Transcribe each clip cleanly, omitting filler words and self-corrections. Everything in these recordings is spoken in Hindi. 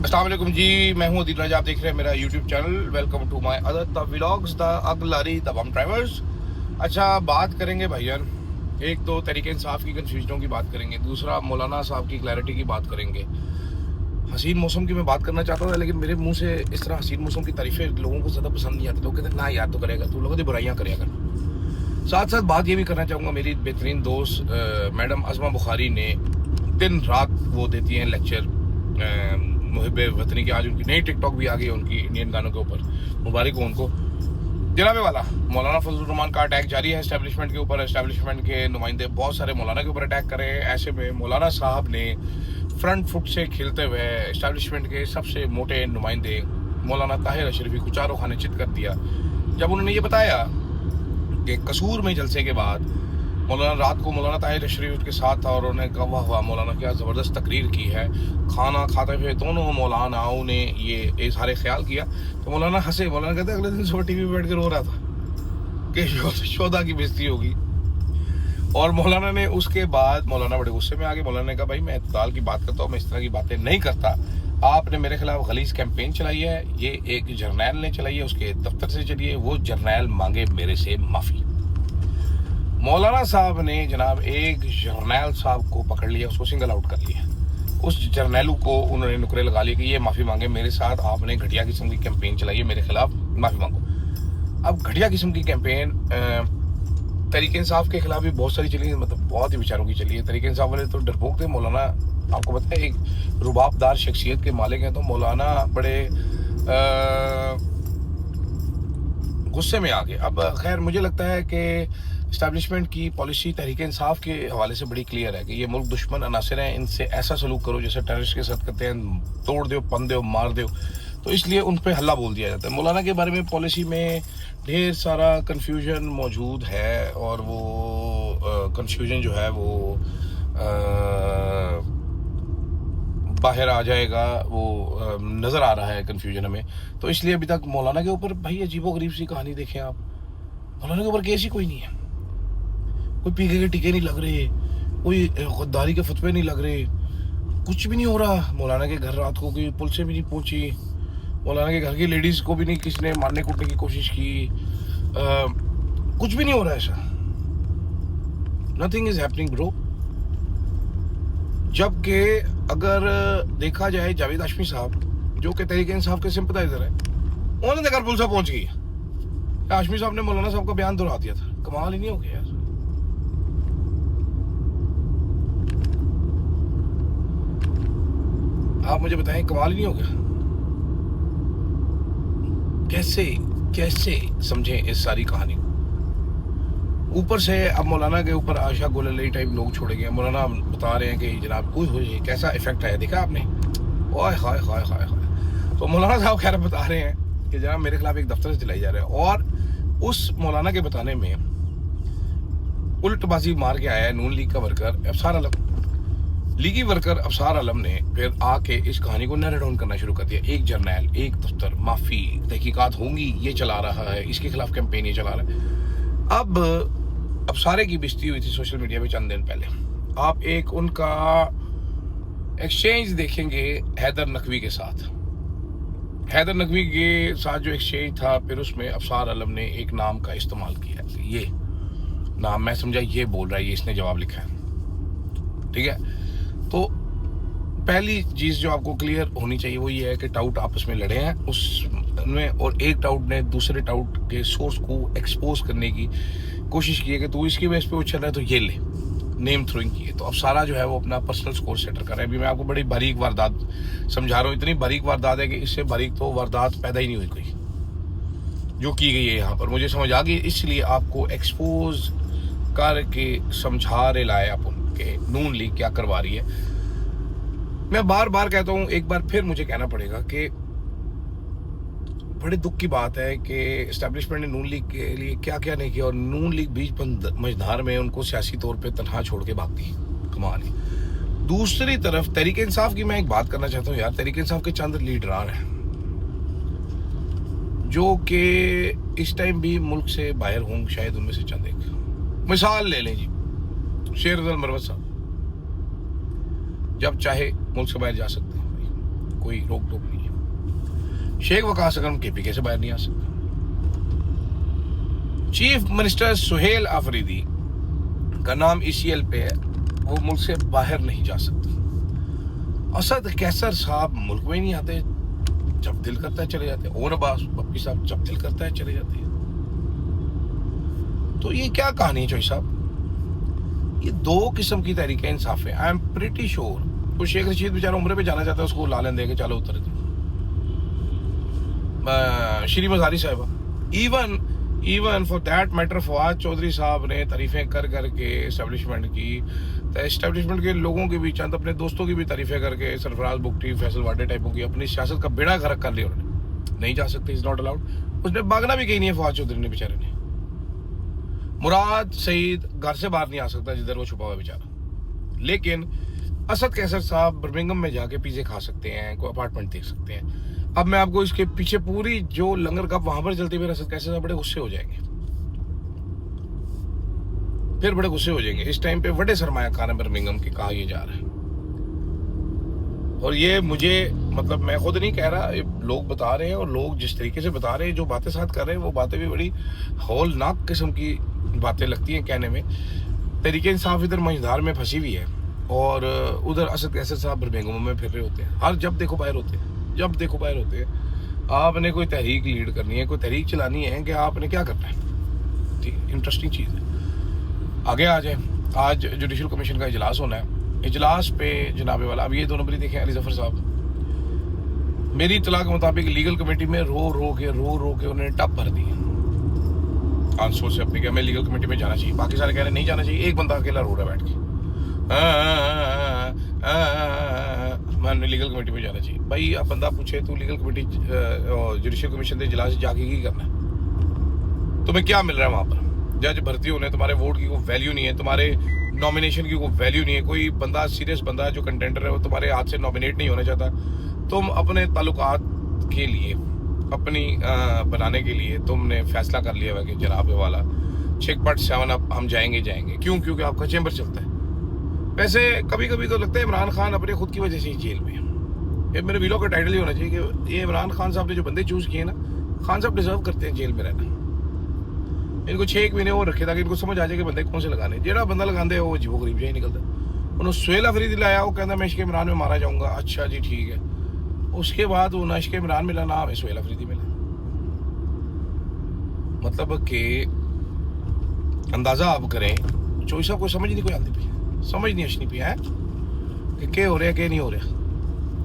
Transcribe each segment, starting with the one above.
अस्सलाम वालेकुम जी, मैं हूं अदील राजा। आप देख रहे हैं मेरा YouTube channel. Welcome to my other the vlogs the अगलारी द बम ड्राइवर्स। अच्छा, बात करेंगे भाईजान, एक तो तरीके इंसाफ की कन्फ्यूजनों की बात करेंगे, दूसरा मौलाना साहब की क्लैरिटी की बात करेंगे। हसीन मौसम की मैं बात करना चाहता था, लेकिन मेरे मुंह से इस तरह हसीन मौसम की तारीफें लोगों को ज़्यादा पसंद नहीं आती। लोग कहते हैं ना यार, तो करेगा, तू लोगों की बुराइयाँ करेगा। साथ साथ बात ये भी करना चाहूँगा, मेरी बेहतरीन दोस्त मैडम अज़मा बुखारी ने दिन रात वो देती हैं लेक्चर मुहिब्बे वतनी की। आज उनकी नई टिकटॉक भी आ गई है उनकी इंडियन गानों के ऊपर, मुबारक हो उनको। जनाबे वाला मौलाना फजलुर रहमान का अटैक जारी है एस्टेब्लिशमेंट के ऊपर। एस्टेब्लिशमेंट के नुमाइंदे बहुत सारे मौलाना के ऊपर अटैक कर रहे हैं। ऐसे में मौलाना साहब ने फ्रंट फुट से खेलते हुए एस्टेब्लिशमेंट के सबसे मोटे नुमाइंदे मौलाना ताहिर अशरफी को चारों खाने चित कर दिया, जब उन्होंने ये बताया कि कसूर में जलसे के बाद मौलाना रात को मौलाना ताहिर अशरफी के साथ था और उन्होंने कहा वाह वाह मौलाना क्या ज़बरदस्त तकरीर की है। खाना खाते हुए दोनों मौलानाओं ने ये इज़हार ख्याल किया तो मौलाना हंसे। मौलाना कहते अगले दिन सुबह टीवी पे बैठ कर रो रहा था कि शोधा की बेइज्जती होगी। और मौलाना ने उसके बाद मौलाना बड़े गुस्से में आ गए। मौलाना ने कहा भाई मैं इत्तेदाल की बात करता हूँ, मैं इस तरह की बातें नहीं करता। आपने मेरे खिलाफ गलीज कैंपेन चलाई है, ये एक जर्नैल ने चलाई है, उसके दफ्तर से चलिए, वो जर्नैल मांगे मेरे से माफ़ी। मौलाना साहब ने जनाब एक जर्नैल साहब को पकड़ लिया, उसको सिंगल आउट कर लिया। उस जर्नैलू को उन्होंने नुकरे लगा लिए कि ये माफ़ी मांगे मेरे साथ, आपने घटिया किस्म की कैंपेन चलाई है, मेरे खिलाफ माफ़ी मांगो। अब घटिया किस्म की कैंपेन तरीके इंसाफ के खिलाफ भी बहुत सारी चली है, मतलब बहुत ही विचारों की चली है। तरीके इंसाफ वाले तो डरपोक थे। मौलाना आपको पता है एक रुबाबदार शख्सियत के मालिक हैं, तो मौलाना बड़े गुस्से में आ गए। अब खैर मुझे लगता है कि इस्टेब्लिशमेंट की पॉलिसी तहरीक इंसाफ के हवाले से बड़ी क्लियर है कि ये मुल्क दुश्मन अनासर हैं, इनसे ऐसा सलूक करो जैसे टेररिस्ट के साथ करते हैं, तोड़ दो, पन दो, मार दो। तो इसलिए उन पर हल्ला बोल दिया जाता है। मौलाना के बारे में पॉलिसी में ढेर सारा कन्फ्यूजन मौजूद है और वो कन्फ्यूजन जो है वो बाहर आ जाएगा, वो नज़र आ रहा है कन्फ्यूजन हमें। तो इसलिए अभी तक मौलाना के ऊपर भाई अजीबो गरीब सी कहानी देखें आप, मौलाना के ऊपर केस ही कोई नहीं है, कोई पीके के टीके नहीं लग रहे, कोई गद्दारी के फतवे नहीं लग रहे, कुछ भी नहीं हो रहा। मौलाना के घर रात को कोई पुलिस भी नहीं पहुंची, मौलाना के घर की लेडीज़ को भी नहीं किसी ने मारने कूटने की कोशिश की, कुछ भी नहीं हो रहा ऐसा। Nothing is happening bro. जबकि अगर देखा जाए जावेद हाशमी साहब जो कि तहरीक इंसाफ के सिंपथाइजर है, उन्होंने घर पुलिस पहुंच गई। हाशमी साहब ने मौलाना साहब का बयान दोहरा दिया था। कमाल ही नहीं हो गया यार। आप मुझे बताएं, कमाल ही नहीं हो गया? कैसे कैसे समझें इस सारी कहानी को? ऊपर से अब मौलाना के ऊपर आशा गोलई टाइप लोग छोड़े गए। मौलाना बता रहे हैं कि जनाब कोई हो कैसा इफेक्ट है, देखा आपने? ओए हाय हाय हाय हाय। तो मौलाना साहब खैर बता रहे हैं कि जनाब मेरे खिलाफ एक दफ्तर से चलाई जा रहा है, और उस मौलाना के बताने में उल्टबाजी मार के आया है नून लीग का वर्कर अफसार आलम। लीगी वर्कर अफसार आलम ने फिर आके इस कहानी को नैरो डाउन करना शुरू कर दिया। एक जर्नैल, एक दफ्तर, माफ़ी, तहकीकात होंगी, ये चला रहा है, इसके खिलाफ कैंपेन ये चला रहा है। अब सारे की बेइज्जती हुई थी सोशल मीडिया पे चंद दिन पहले। आप एक उनका एक्सचेंज देखेंगे हैदर नकवी के साथ। हैदर नकवी के साथ जो एक्सचेंज था, फिर उसमें अफसार आलम ने एक नाम का इस्तेमाल किया, ये नाम मैं समझा ये बोल रहा है, ये इसने जवाब लिखा है, ठीक है। तो पहली चीज़ जो आपको क्लियर होनी चाहिए वो ये है कि टाउट आपस में लड़े हैं उसमें, और एक टाउट ने दूसरे टाउट के सोर्स को एक्सपोज करने की कोशिश की है कि तू इसकी बेस पे उछल रहा है तो ये ले, नेम थ्रोइंग की है। तो अब सारा जो है वो अपना पर्सनल स्कोर सेटर कर रहा है। अभी मैं आपको बड़ी बारीक वारदात समझा रहा हूँ, इतनी बारीक वारदात है कि इससे बारीक तो वारदात पैदा ही नहीं हुई कोई जो की गई है यहाँ पर। मुझे समझ आ गई, इसलिए आपको एक्सपोज करके समझा रहे लाए अपन के नून लीग क्या करवा रही है। मैं बार बार कहता हूँ, एक बार फिर मुझे कहना पड़ेगा कि बड़े दुख की बात है कि इस्टेब्लिशमेंट ने नून लीग के लिए क्या क्या नहीं किया, और नून लीग बीच मझधार में उनको सियासी तौर पे तनहा छोड़ के भागती। कमाल है। दूसरी तरफ तहरीक इंसाफ की मैं एक बात करना चाहता हूँ यार। तहरीक इंसाफ के चंद लीडरान हैं जो कि इस टाइम भी मुल्क से बाहर होंगे, शायद उनमें से चंद एक मिसाल ले लें जी। शेर अफजल मरवत साहब जब चाहे मुल्क से बाहर जा सकते हैं। कोई रोक टोक नहीं है। शेख वकास अगर KPK से बाहर नहीं आ सकता। चीफ मिनिस्टर सुहेल आफरीदी का नाम ECL पे है, वो मुल्क से बाहर नहीं जा सकता। असद कैसर साहब मुल्क में ही नहीं आते, जब दिल करता है चले जाते हैं। और अब्बास पप्पी साहब जब दिल करता है चले जाते हैं। तो ये क्या कहानी है चोई साहब? ये दो किस्म की तहरीक इंसाफ है। आई एम प्रिटी श्योर वो शेख रशीद बेचारा उम्र पे जाना चाहता है, उसको ला लें दे के चलो उतर श्री मज़ारी साहिबा, even for that matter Fawad Chaudhry साहब ने तारीफें कर करके एस्टेब्लिशमेंट की, तो एस्टेब्लिशमेंट के लोगों की भी, चंद अपने दोस्तों की भी तारीफें करके, सरफराज बुगटी, फैसल वाडे टाइपों की अपनी सियासत का बेड़ा गर्क कर लिया उन्होंने। नहीं जा सकते, इज नॉट अलाउड। उसने भागना भी कहीं नहीं है फवाद चौधरी ने बेचारे ने। मुराद सईद घर से बाहर नहीं आ सकता जिधर वो छुपा हुआ बेचारा, लेकिन असद कैसर साहब बर्मिंघम में जाके पिज़्ज़े खा सकते हैं, कोई अपार्टमेंट देख सकते हैं। अब मैं आपको इसके पीछे पूरी जो लंगर कप वहां पर चलती फिर असद कैसर साहब बड़े गुस्से हो जाएंगे, फिर बड़े गुस्से हो जाएंगे। इस टाइम पे बड़े सरमायाकार है बर्मिंघम के, कहा यह जा रहा है। और ये मुझे मतलब मैं खुद नहीं कह रहा, ये लोग बता रहे हैं, और लोग जिस तरीके से बता रहे हैं, जो बातें साथ कर रहे हैं, वो बातें भी बड़ी हौलनाक किस्म की बातें लगती हैं कहने में। तहरीके इंसाफ इधर मझधार में फंसी हुई है और उधर असद कैसर साहब बर्मिंघम में फिर रहे होते हैं। हर जब देखो बाहर होते हैं, जब देखो बाहर होते हैं। आपने कोई तहरीक लीड करनी है, कोई तहरीक चलानी है, कि आपने क्या करना है। ठीक, इंटरेस्टिंग चीज़ है। आगे आ जाए, आज जुडिशल कमीशन का इजलास होना है। इजलास पे जनाबे वाला, अब ये दो नंबर देखें, अली जफर साहब, मेरी इत्तला के मुताबिक लीगल कमेटी में रो रो के उन्होंने टप भर दी आंसू से अपनी, कि हमें लीगल कमेटी में जाना चाहिए। बाकी सारे कह रहे नहीं जाना चाहिए, एक बंदा अकेला रो रहा है बैठ के, मैंने लीगल कमेटी में जाना चाहिए। भाई अब बंदा पूछे तू लीगल कमेटी जुडिशल कमीशन के इजलास जाके की करना है? तुम्हें क्या मिल रहा है वहां पर? जज भर्ती होने, तुम्हारे वोट की कोई वैल्यू नहीं है, तुम्हारे नॉमिनेशन की कोई वैल्यू नहीं है। कोई बंदा सीरियस बंदा जो कंटेंडर है वो तुम्हारे हाथ से नॉमिनेट नहीं होना चाहता। तुम अपने ताल्लुकात के लिए, अपनी बनाने के लिए तुमने फैसला कर लिया हुआ कि जनाब वाला 6.7 अब हम जाएंगे। क्योंकि आपका चैम्बर चलता है। वैसे कभी कभी तो लगता है इमरान खान अपने खुद की वजह से ही जेल में है। ये मेरे वीडियो का टाइटल ही होना चाहिए कि ये इमरान खान साहब ने जो बंदे चूज किए ना, खान साहब डिजर्व करते हैं जेल में रहना। इनको 6 महीने वो रखे ताकि इनको समझ आ जाए कि बंदे कौन से लगाने। जेड़ा बंदा लगाते वो अजीबो गरीब ही निकलता। उन्होंने सुहेल आफरीदी लाया, वो कहता मैं इश्क इमरान में मारा जाऊंगा। अच्छा जी ठीक है। उसके बाद वो ना इश्क इमरान मिला, ना हमें सुहेल आफरीदी मिला। मतलब कि अंदाजा आप करें, चोई साहब को समझ नहीं कोई आती पी, समझ नहीं अशनी पी है कि क्या हो रहा है क्या नहीं हो रहा।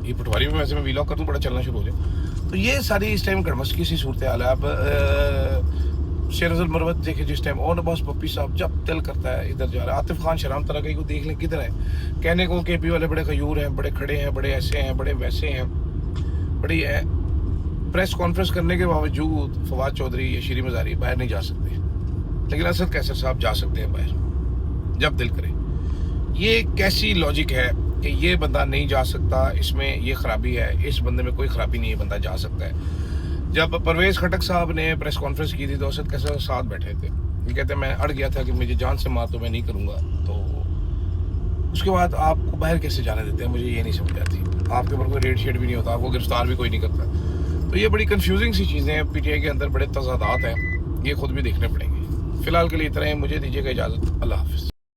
ये पटवारी में वैसे मैं वीलॉग कर दूं, बड़ा चलना शुरू हो जाए। तो ये सारी इस टाइम गड़मस की सी सूरत हाल है। अब शेरजल मरवत देखे जिस टाइम, और बस पप्पी साहब जब दिल करता है इधर जा रहा है। आतिफ खान शराम तरह को देख लें किधर है, कहने को KP वाले बड़े खयूर हैं, बड़े खड़े हैं, बड़े ऐसे हैं, बड़े वैसे हैं, बड़ी है। प्रेस कॉन्फ्रेंस करने के बावजूद फवाद चौधरी या श्री मज़ारी बाहर नहीं जा सकते, लेकिन असद कैसर साहब जा सकते हैं बाहर जब दिल करे। ये कैसी लॉजिक है कि ये बंदा नहीं जा सकता, इसमें ये खराबी है, इस बंदे में कोई खराबी नहीं है, बंदा जा सकता है। जब परवेज खटक साहब ने प्रेस कॉन्फ्रेंस की थी तो असद कैसर साथ बैठे थे। ये कहते मैं अड़ गया था कि मुझे जान से मार तो मैं नहीं करूँगा। तो उसके बाद आपको बाहर कैसे जाने देते हैं, मुझे ये नहीं समझ आती। आपके ऊपर कोई रेड शेड भी नहीं होता, आपको गिरफ्तार भी कोई नहीं करता। तो ये बड़ी कंफ्यूजिंग सी चीज़ें हैं। PTI के अंदर बड़े तजादात हैं, ये खुद भी देखने पड़ेंगे। फिलहाल के लिए इतना ही, मुझे दीजिएगा इजाज़त। अल्लाह हाफिज़।